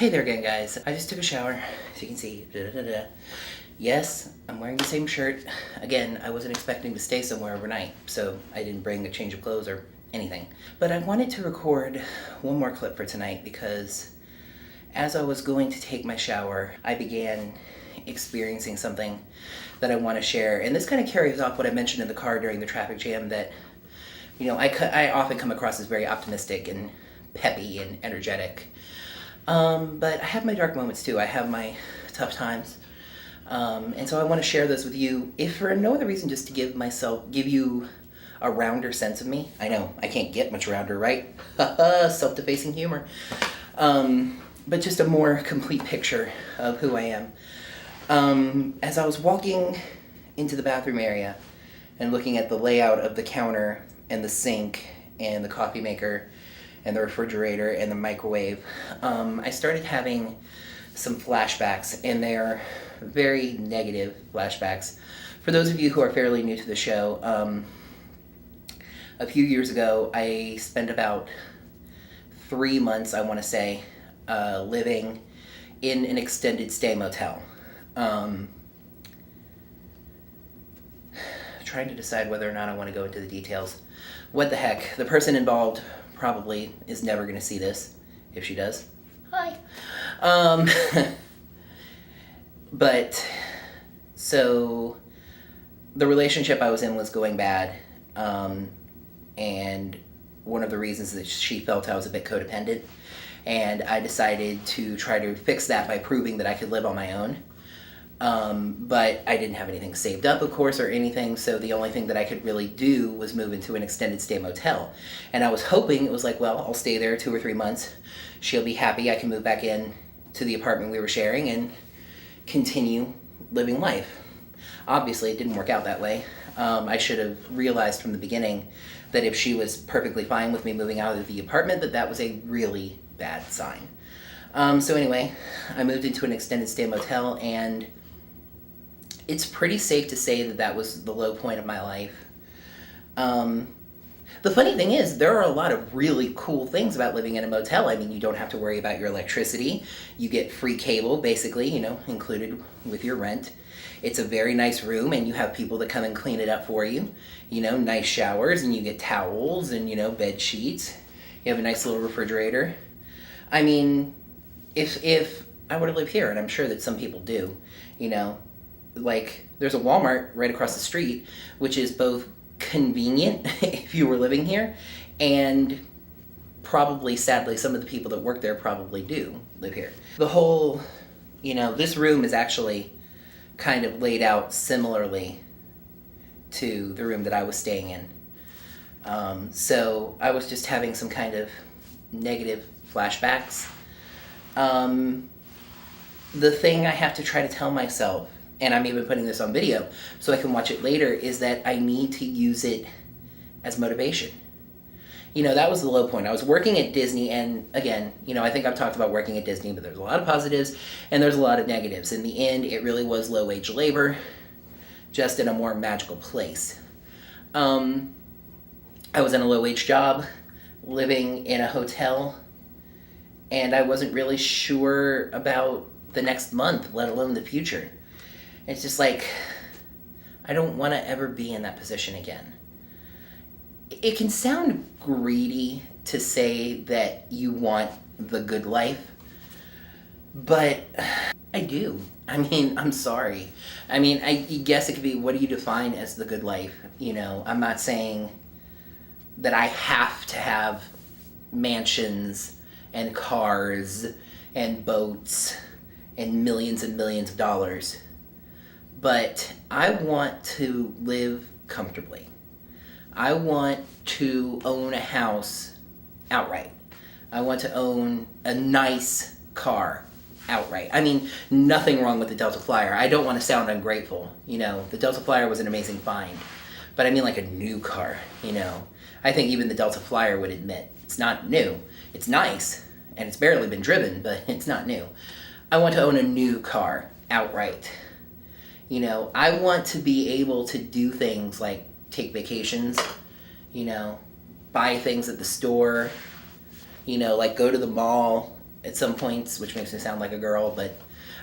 Hey there again, guys. I just took a shower, as you can see. Yes, I'm wearing the same shirt. Again, I wasn't expecting to stay somewhere overnight, so I didn't bring a change of clothes or anything. But I wanted to record one more clip for tonight because as I was going to take my shower, I began experiencing something that I want to share. And this kind of carries off what I mentioned in the car during the traffic jam, that, you know, I often come across as very optimistic and peppy and energetic. But I have my dark moments too. I have my tough times. And so I want to share those with you, if for no other reason, just to give you a rounder sense of me. I know, I can't get much rounder, right? Self-defacing humor. But just a more complete picture of who I am. As I was walking into the bathroom area and looking at the layout of the counter and the sink and the coffee maker and the refrigerator and the microwave, I started having some flashbacks, and they're very negative flashbacks. For those of you who are fairly new to the show, a few years ago, I spent about 3 months, I want to say, living in an extended stay motel. Trying to decide whether or not I want to go into the details. What the heck? The person involved probably is never going to see this. If she does, hi. But so the relationship I was in was going bad, and one of the reasons that she felt I was a bit codependent, and I decided to try to fix that by proving that I could live on my own. But I didn't have anything saved up, of course, or anything, so the only thing that I could really do was move into an extended stay motel. And I was hoping, it was like, well, I'll stay there 2 or 3 months. She'll be happy, I can move back in to the apartment we were sharing and continue living life. Obviously, it didn't work out that way. I should have realized from the beginning that if she was perfectly fine with me moving out of the apartment, that was a really bad sign. So anyway, I moved into an extended stay motel, and it's pretty safe to say that was the low point of my life. The funny thing is, there are a lot of really cool things about living in a motel. I mean, you don't have to worry about your electricity. You get free cable, basically, included with your rent. It's a very nice room, and you have people that come and clean it up for you. Nice showers, and you get towels and, bed sheets. You have a nice little refrigerator. I mean, if I were to live here, and I'm sure that some people do, like, there's a Walmart right across the street, which is both convenient if you were living here, and probably, sadly, some of the people that work there probably do live here. The whole, this room is actually kind of laid out similarly to the room that I was staying in. So I was just having some kind of negative flashbacks. The thing I have to try to tell myself, and I'm even putting this on video so I can watch it later, is that I need to use it as motivation. That was the low point. I was working at Disney, and again, I think I've talked about working at Disney, but there's a lot of positives and there's a lot of negatives. In the end, it really was low-wage labor, just in a more magical place. I was in a low-wage job, living in a hotel, and I wasn't really sure about the next month, let alone the future. It's just like, I don't want to ever be in that position again. It can sound greedy to say that you want the good life, but I do. I mean, I'm sorry. I mean, I guess it could be, what do you define as the good life? I'm not saying that I have to have mansions and cars and boats and millions of dollars. But I want to live comfortably. I want to own a house outright. I want to own a nice car outright. I mean, nothing wrong with the Delta Flyer. I don't want to sound ungrateful. The Delta Flyer was an amazing find. But I mean, like, a new car, I think even the Delta Flyer would admit it's not new. It's nice, and it's barely been driven, but it's not new. I want to own a new car outright. I want to be able to do things like take vacations, buy things at the store, like go to the mall at some points, which makes me sound like a girl, but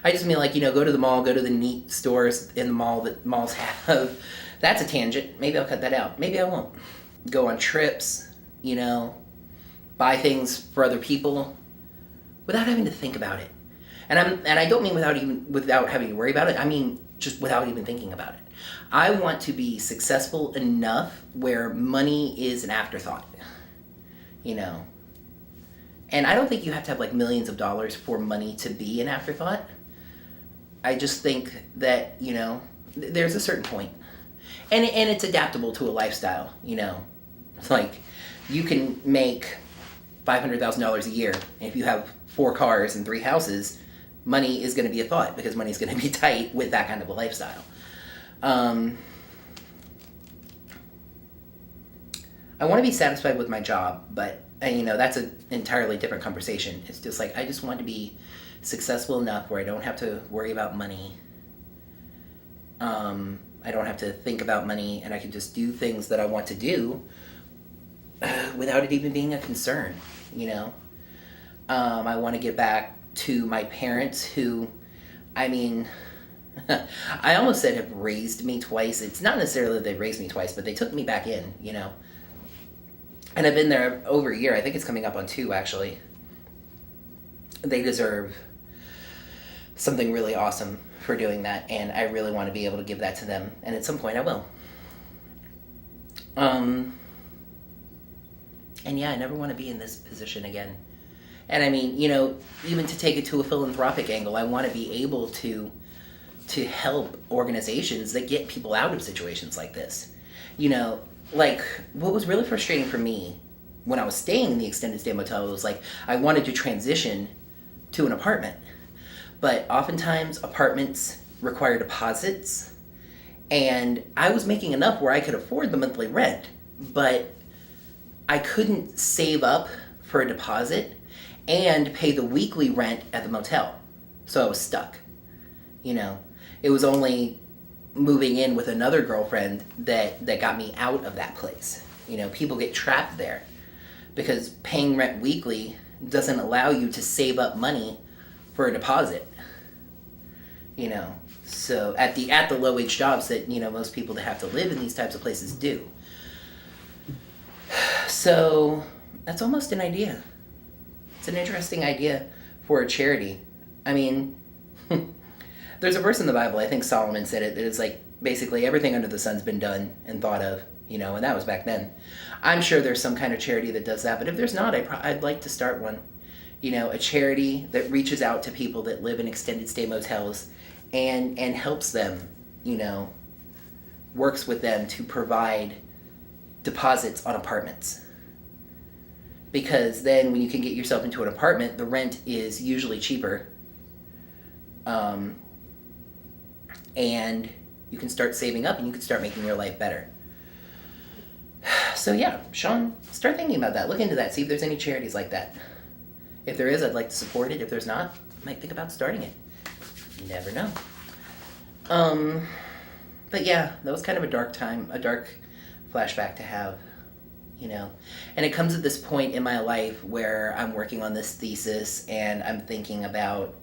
I just mean like, go to the mall, go to the neat stores in the mall that malls have. That's a tangent. Maybe I'll cut that out. Maybe I won't. Go on trips, buy things for other people without having to think about it. And I don't mean without having to worry about it. I mean just without even thinking about it. I want to be successful enough where money is an afterthought. And I don't think you have to have like millions of dollars for money to be an afterthought. I just think that, there's a certain point. And it's adaptable to a lifestyle, It's like you can make $500,000 a year, and if you have 4 cars and 3 houses, money is going to be a thought because money is going to be tight with that kind of a lifestyle. I want to be satisfied with my job, but that's an entirely different conversation. It's just like I just want to be successful enough where I don't have to worry about money. I don't have to think about money, and I can just do things that I want to do without it even being a concern. I want to give back to my parents who, I almost said have raised me twice. It's not necessarily that they raised me twice, but they took me back in, And I've been there over a year. I think it's coming up on 2, actually. They deserve something really awesome for doing that, and I really want to be able to give that to them. And at some point I will. And yeah, I never want to be in this position again. And even to take it to a philanthropic angle, I want to be able to help organizations that get people out of situations like this. Like, what was really frustrating for me when I was staying in the extended stay motel was like, I wanted to transition to an apartment. But oftentimes, apartments require deposits, and I was making enough where I could afford the monthly rent, but I couldn't save up for a deposit and pay the weekly rent at the motel. So I was stuck. It was only moving in with another girlfriend that got me out of that place. People get trapped there because paying rent weekly doesn't allow you to save up money for a deposit. So at the low wage jobs that most people that have to live in these types of places do. So that's almost an idea. It's an interesting idea for a charity. There's a verse in the Bible, I think Solomon said it, that it's like basically everything under the sun's been done and thought of, and that was back then. I'm sure there's some kind of charity that does that, but if there's not, I'd like to start one. A charity that reaches out to people that live in extended stay motels and helps them, works with them to provide deposits on apartments. Because then when you can get yourself into an apartment, the rent is usually cheaper. And you can start saving up and you can start making your life better. So yeah, Sean, start thinking about that. Look into that. See if there's any charities like that. If there is, I'd like to support it. If there's not, I might think about starting it. You never know. But yeah, that was kind of a dark time, a dark flashback to have, And it comes at this point in my life where I'm working on this thesis and I'm thinking about,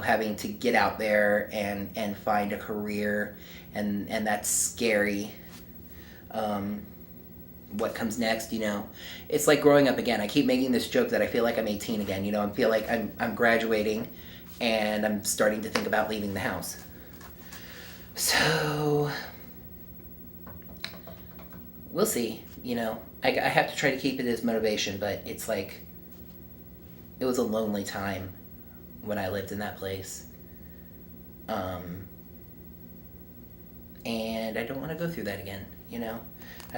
having to get out there and find a career, and that's scary. What comes next, It's like growing up again. I keep making this joke that I feel like I'm 18 again, I feel like I'm graduating and I'm starting to think about leaving the house. So, we'll see, I have to try to keep it as motivation, but it's like, it was a lonely time when I lived in that place. And I don't want to go through that again, I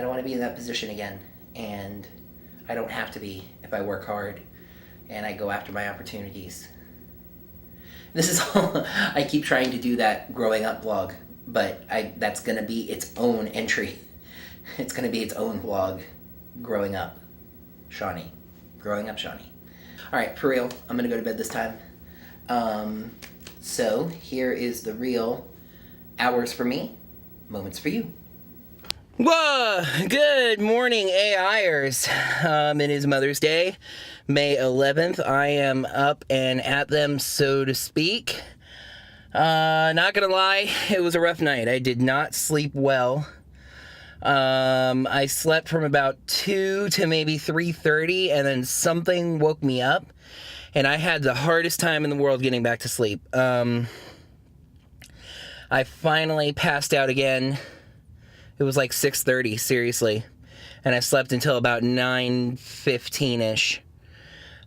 don't want to be in that position again, and I don't have to be if I work hard and I go after my opportunities. This is all, I keep trying to do that growing up vlog, but that's going to be its own entry. It's going to be its own vlog, growing up Shawnee. Growing up Shawnee. Alright, for real, I'm going to go to bed this time. So here is the real hours for me, moments for you. Whoa! Good morning, AIers. It is Mother's Day, May 11th. I am up and at them, so to speak. Not gonna lie, it was a rough night. I did not sleep well. I slept from about 2 to maybe 3:30, and then something woke me up, and I had the hardest time in the world getting back to sleep. I finally passed out again. It was like 6:30, seriously. And I slept until about 9:15-ish.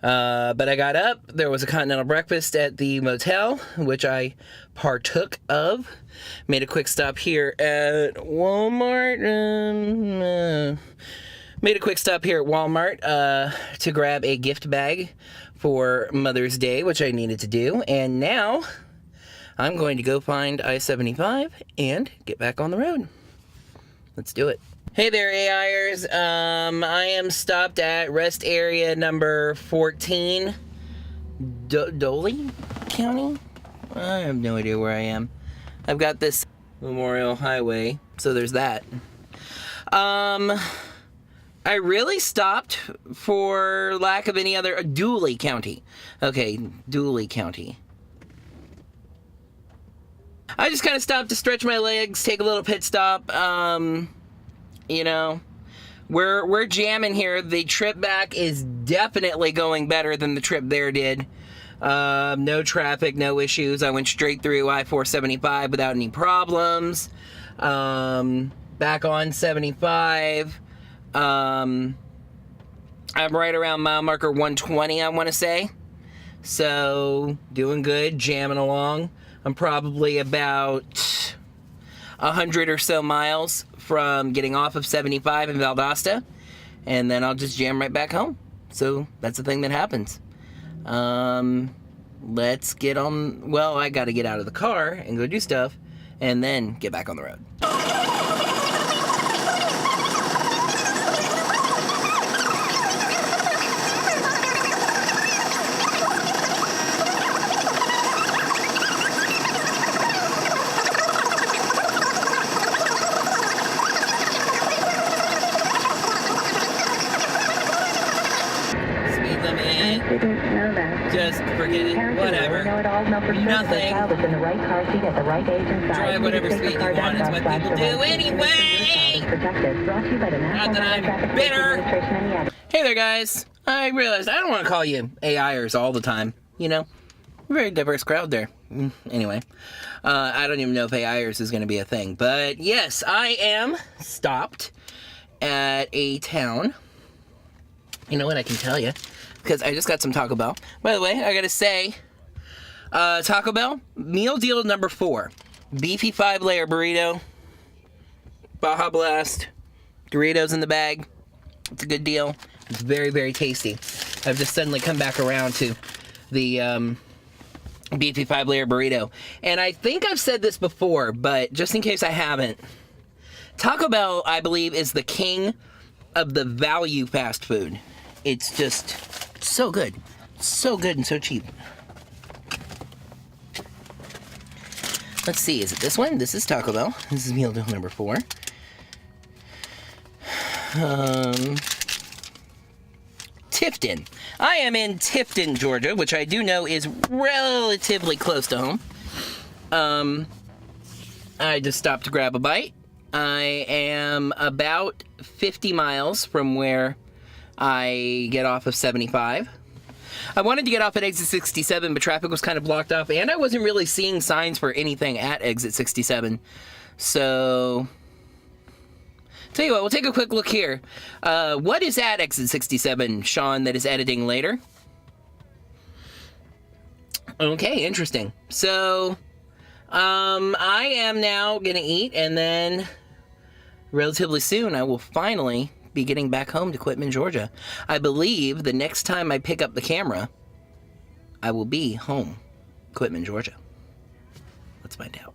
But I got up. There was a continental breakfast at the motel, which I partook of. Made a quick stop here at Walmart. To grab a gift bag for Mother's Day, which I needed to do. And now I'm going to go find I-75 and get back on the road. Let's do it. Hey there, AIers. I am stopped at rest area number 14, Doley County? I have no idea where I am. I've got this Memorial Highway, so there's that. I really stopped for lack of any other... Dooley County. Okay, Dooley County. I just kind of stopped to stretch my legs, take a little pit stop. You know, we're jamming here. The trip back is definitely going better than the trip there did. No traffic, no issues. I went straight through I-475 without any problems. Back on 75. I'm right around mile marker 120, I want to say. So, doing good, jamming along. I'm probably about 100 or so miles from getting off of 75 in Valdosta, and then I'll just jam right back home. So that's the thing that happens. Let's get on. Well, I got to get out of the car and go do stuff, and then get back on the road. Just forget it, whatever. Nothing. Drive whatever speed you want, it's what people do anyway! Not that I'm bitter! Hey there, guys. I realized I don't want to call you AIers all the time, you know? Very diverse crowd there. Anyway, I don't even know if AIers is going to be a thing. But yes, I am stopped at a town. You know what, I can tell you. Because I just got some Taco Bell. By the way, I gotta say, Taco Bell, meal deal number 4. Beefy 5-layer burrito, Baja Blast, Doritos in the bag. It's a good deal. It's very, very tasty. I've just suddenly come back around to the Beefy 5-layer burrito. And I think I've said this before, but just in case I haven't, Taco Bell, I believe, is the king of the value fast food. It's just so good. So good and so cheap. Let's see, is it this one? This is Taco Bell. This is meal deal number 4. Tifton. I am in Tifton, Georgia, which I do know is relatively close to home. I just stopped to grab a bite. I am about 50 miles from where I get off of 75. I wanted to get off at exit 67, but traffic was kind of blocked off, and I wasn't really seeing signs for anything at exit 67. So, tell you what, we'll take a quick look here. What is at exit 67, Sean, that is editing later? Okay, interesting. So, I am now gonna eat, and then relatively soon I will finally be getting back home to Quitman, Georgia. I believe the next time I pick up the camera, I will be home, Quitman, Georgia. Let's find out.